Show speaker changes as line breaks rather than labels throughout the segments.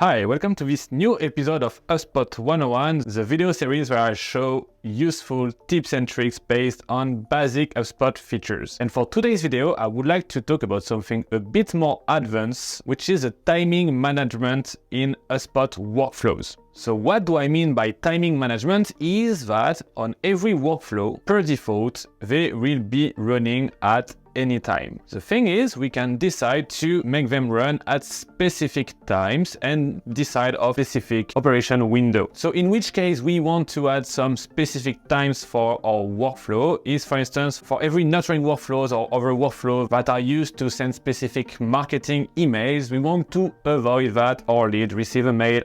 Hi, welcome to this new episode of HubSpot 101, the video series where I show useful tips and tricks based on basic HubSpot features. And for today's video, I would like to talk about something a bit more advanced, which is the timing management in HubSpot workflows. So what do I mean by timing management is that on every workflow, per default, they will be running at any time. The thing is, we can decide to make them run at specific times and decide a specific operation window. So in which case we want to add some specific times for our workflow is, for instance, for every nurturing workflows or other workflows that are used to send specific marketing emails, we want to avoid that our lead receive a mail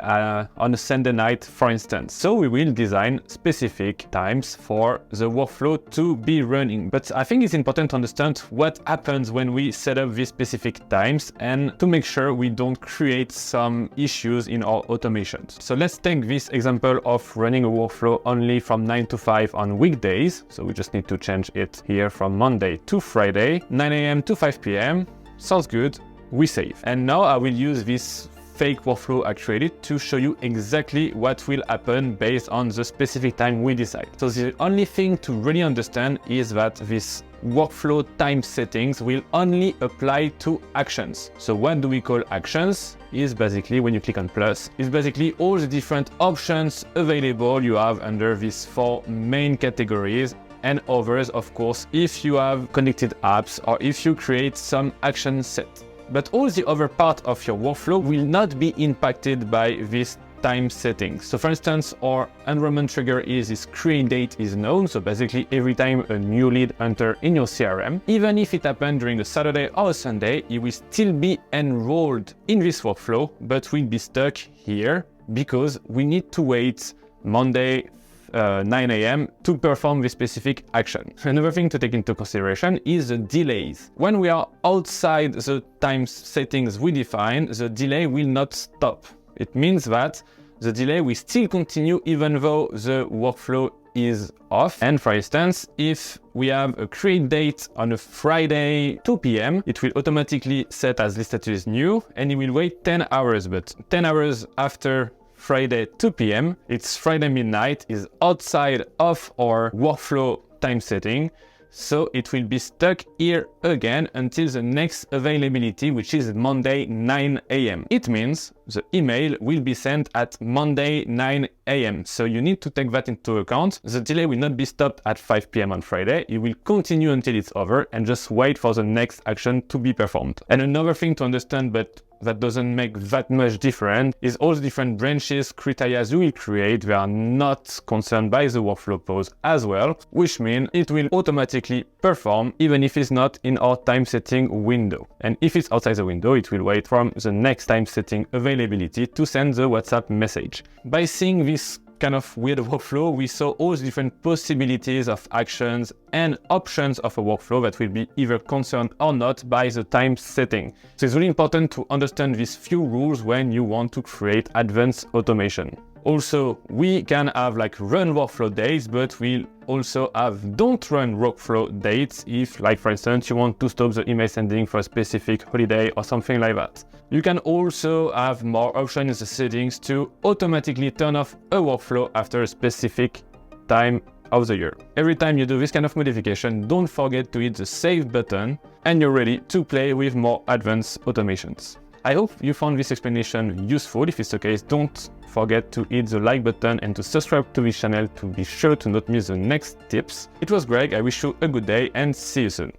on a Sunday night, for instance. So we will design specific times for the workflow to be running. But I think it's important to understand what happens when we set up these specific times and to make sure we don't create some issues in our automations. So let's take this example of running a workflow only from 9 to 5 on weekdays. So we just need to change it here from Monday to Friday, 9 a.m. to 5 p.m. Sounds good. We save. And now I will use this fake workflow I created to show you exactly what will happen based on the specific time we decide. So the only thing to really understand is that this workflow time settings will only apply to actions. So what do we call actions? Is basically, when you click on plus, is basically all the different options available you have under these four main categories, and others, of course, if you have connected apps or if you create some action set. But all the other part of your workflow will not be impacted by this time settings. So for instance, our enrollment trigger is this create date is known. So basically every time a new lead enter in your CRM, even if it happened during a Saturday or a Sunday, it will still be enrolled in this workflow, but will be stuck here because we need to wait Monday 9 a.m. to perform this specific action. Another thing to take into consideration is the delays. When we are outside the time settings we define, the delay will not stop. It means that the delay will still continue even though the workflow is off. And for instance, if we have a create date on a Friday 2 p.m., it will automatically set as listed as new and it will wait 10 hours. But 10 hours after Friday 2 p.m., it's Friday midnight, is outside of our workflow time setting. So it will be stuck here again until the next availability, which is Monday 9 a.m. It means the email will be sent at Monday 9 a.m. So you need to take that into account. The delay will not be stopped at 5 p.m. on Friday. It will continue until it's over and just wait for the next action to be performed. And another thing to understand, but that doesn't make that much difference, is all the different branches, criteria you will create, they are not concerned by the workflow pause as well, which means it will automatically perform even if it's not in our time setting window. And if it's outside the window, it will wait from the next time setting availability to send the WhatsApp message. By seeing this kind of weird workflow, we saw all the different possibilities of actions and options of a workflow that will be either concerned or not by the time setting. So it's really important to understand these few rules when you want to create advanced automation. Also, we can have like run workflow dates, but we'll also have don't run workflow dates if, like for instance, you want to stop the email sending for a specific holiday or something like that. You can also have more options in the settings to automatically turn off a workflow after a specific time of the year. Every time you do this kind of modification, don't forget to hit the save button and you're ready to play with more advanced automations. I hope you found this explanation useful. If it's the case, don't forget to hit the like button and to subscribe to this channel to be sure to not miss the next tips. It was Greg, I wish you a good day and see you soon.